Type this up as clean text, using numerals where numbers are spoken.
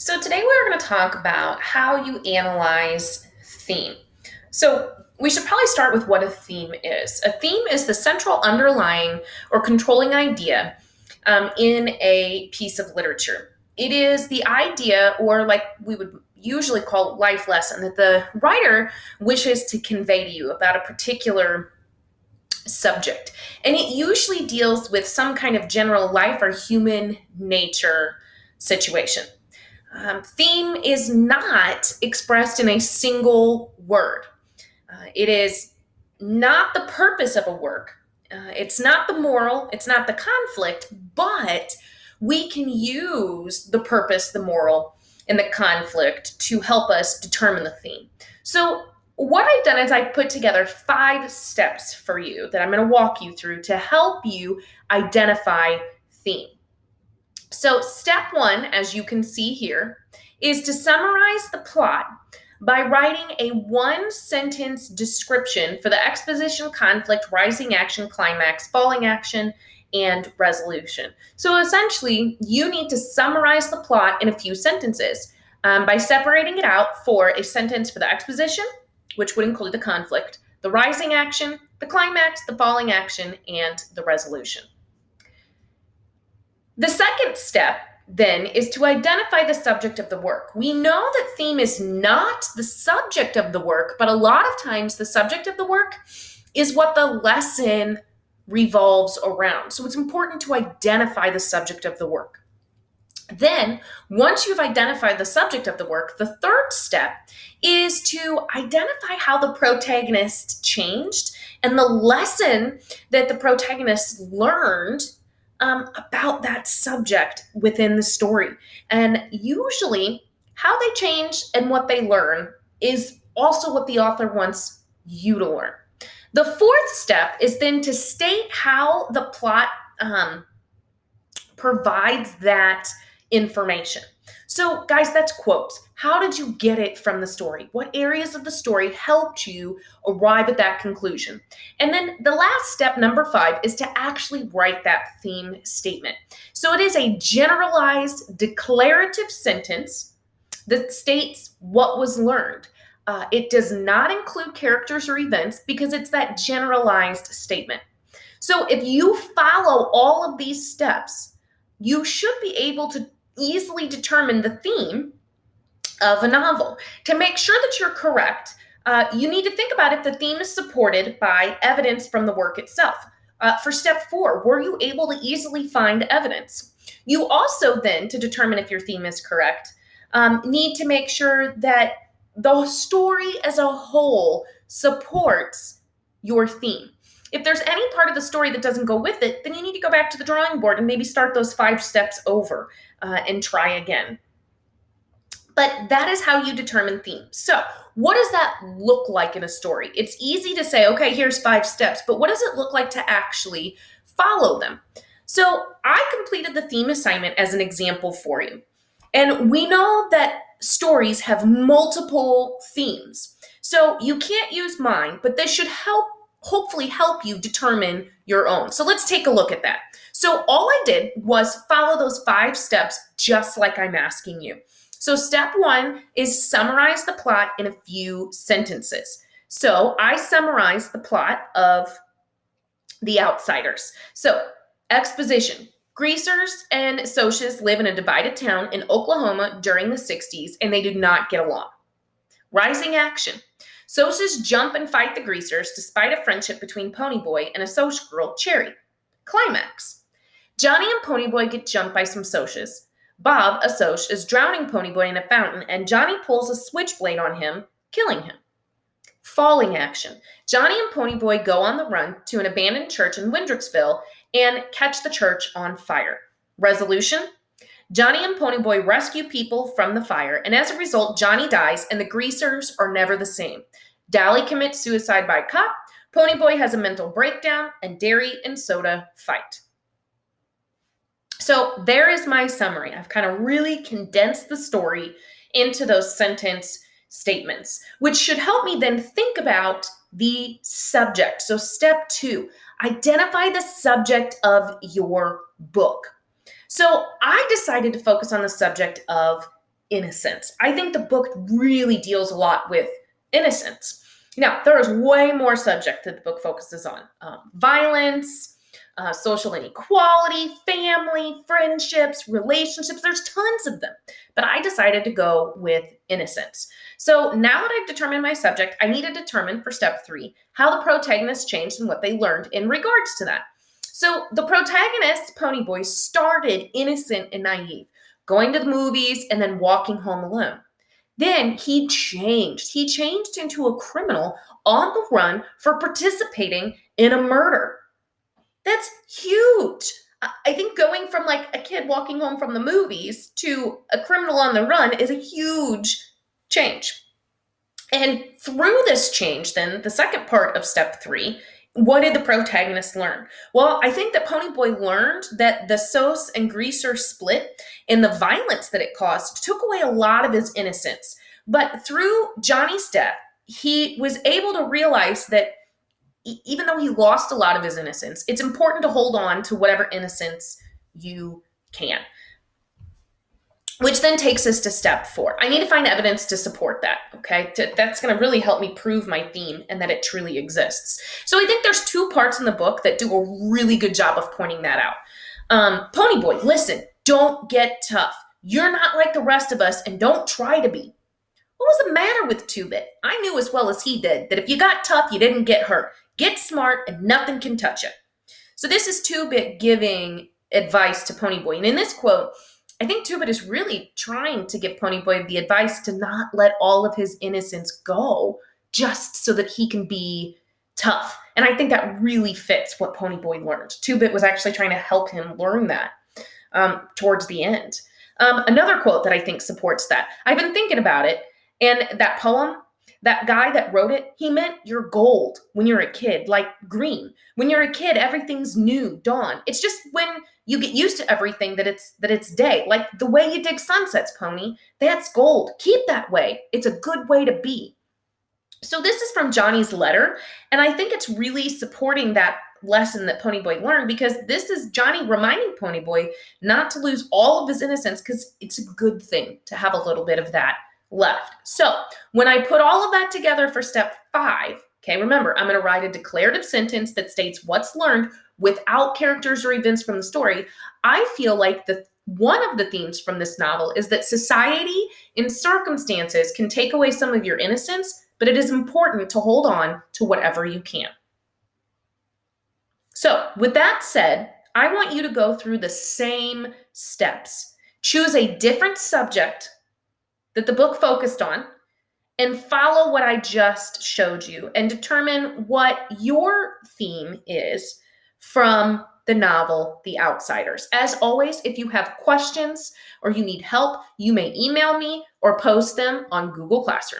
So today we're going to talk about how you analyze theme. So we should probably start with what a theme is. A theme is the central underlying or controlling idea in a piece of literature. It is the idea, or like we would usually call life lesson, that the writer wishes to convey to you about a particular subject. And it usually deals with some kind of general life or human nature situation. Theme is not expressed in a single word. It is not the purpose of a work. It's not the moral. It's not the conflict, but we can use the purpose, the moral, and the conflict to help us determine the theme. So, what I've done is I've put together 5 steps for you that I'm going to walk you through to help you identify theme. So, step 1, as you can see here, is to summarize the plot by writing a 1-sentence description for the exposition, conflict, rising action, climax, falling action, and resolution. So essentially, you need to summarize the plot in a few sentences by separating it out for a sentence for the exposition, which would include the conflict, the rising action, the climax, the falling action, and the resolution. The second step then is to identify the subject of the work. We know that theme is not the subject of the work, but a lot of times the subject of the work is what the lesson revolves around. So it's important to identify the subject of the work. Then, once you've identified the subject of the work, the third step is to identify how the protagonist changed and the lesson that the protagonist learned about that subject within the story. And usually, how they change and what they learn is also what the author wants you to learn. The fourth step is then to state how the plot provides that information. So, guys, that's quotes. How did you get it from the story? What areas of the story helped you arrive at that conclusion? And then the last step, number 5, is to actually write that theme statement. So it is a generalized declarative sentence that states what was learned. It does not include characters or events because it's that generalized statement. So if you follow all of these steps, you should be able to easily determine the theme of a novel. To make sure that you're correct, you need to think about if the theme is supported by evidence from the work itself. For step 4, were you able to easily find evidence? You also then, to determine if your theme is correct, need to make sure that the story as a whole supports your theme. If there's any part of the story that doesn't go with it, then you need to go back to the drawing board and maybe start those 5 steps over and try again. But that is how you determine themes. So what does that look like in a story? It's easy to say, okay, here's 5 steps, but what does it look like to actually follow them? So I completed the theme assignment as an example for you. And we know that stories have multiple themes. So you can't use mine, but this should hopefully help you determine your own. So let's take a look at that. So all I did was follow those 5 steps just like I'm asking you. So step 1 is summarize the plot in a few sentences. So I summarized the plot of The Outsiders. So exposition. Greasers and Socias live in a divided town in Oklahoma during the 60s, and they do not get along. Rising action. Socias jump and fight the Greasers despite a friendship between Ponyboy and a Soc girl, Cherry. Climax. Johnny and Ponyboy get jumped by some Socias. Bob, a Soc, is drowning Ponyboy in a fountain, and Johnny pulls a switchblade on him, killing him. Falling action. Johnny and Ponyboy go on the run to an abandoned church in Windricksville and catch the church on fire. Resolution. Johnny and Ponyboy rescue people from the fire, and as a result, Johnny dies, and the Greasers are never the same. Dally commits suicide by cop, Ponyboy has a mental breakdown, and Dairy and Soda fight. So there is my summary. I've kind of really condensed the story into those sentence statements, which should help me then think about the subject. So step 2, identify the subject of your book. So I decided to focus on the subject of innocence. I think the book really deals a lot with innocence. Now, there is way more subject that the book focuses on. Violence, social inequality, family, friendships, relationships. There's tons of them. But I decided to go with innocence. So now that I've determined my subject, I need to determine for step 3 how the protagonist changed and what they learned in regards to that. So the protagonist, Ponyboy, started innocent and naive, going to the movies and then walking home alone. Then he changed. He changed into a criminal on the run for participating in a murder. That's huge. I think going from like a kid walking home from the movies to a criminal on the run is a huge change. And through this change, then, the second part of step 3, what did the protagonist learn? Well, I think that Ponyboy learned that the Sos and Greaser split and the violence that it caused took away a lot of his innocence. But through Johnny's death, he was able to realize that even though he lost a lot of his innocence, it's important to hold on to whatever innocence you can. Which then takes us to step 4. I need to find evidence to support that, okay? That's going to really help me prove my theme and that it truly exists. So I think there's 2 parts in the book that do a really good job of pointing that out. Ponyboy, listen, don't get tough. You're not like the rest of us, and don't try to be. What was the matter with 2-Bit? I knew as well as he did that if you got tough, you didn't get hurt. Get smart, and nothing can touch you. So this is 2-Bit giving advice to Ponyboy. And in this quote, I think 2-Bit is really trying to give Ponyboy the advice to not let all of his innocence go just so that he can be tough. And I think that really fits what Ponyboy learned. 2-Bit was actually trying to help him learn that towards the end. Another quote that I think supports that. I've been thinking about it, and that poem, that guy that wrote it, he meant you're gold when you're a kid, like green. When you're a kid, everything's new, dawn. It's just when you get used to everything that it's day. Like the way you dig sunsets, Pony, that's gold. Keep that way. It's a good way to be. So this is from Johnny's letter, and I think it's really supporting that lesson that Ponyboy learned, because this is Johnny reminding Ponyboy not to lose all of his innocence, because it's a good thing to have a little bit of that left. So when I put all of that together for step 5, okay, remember, I'm going to write a declarative sentence that states what's learned without characters or events from the story. I feel like one of the themes from this novel is that society and circumstances can take away some of your innocence, but it is important to hold on to whatever you can. So with that said, I want you to go through the same steps. Choose a different subject that the book focused on, and follow what I just showed you and determine what your theme is from the novel, The Outsiders. As always, if you have questions or you need help, you may email me or post them on Google Classroom.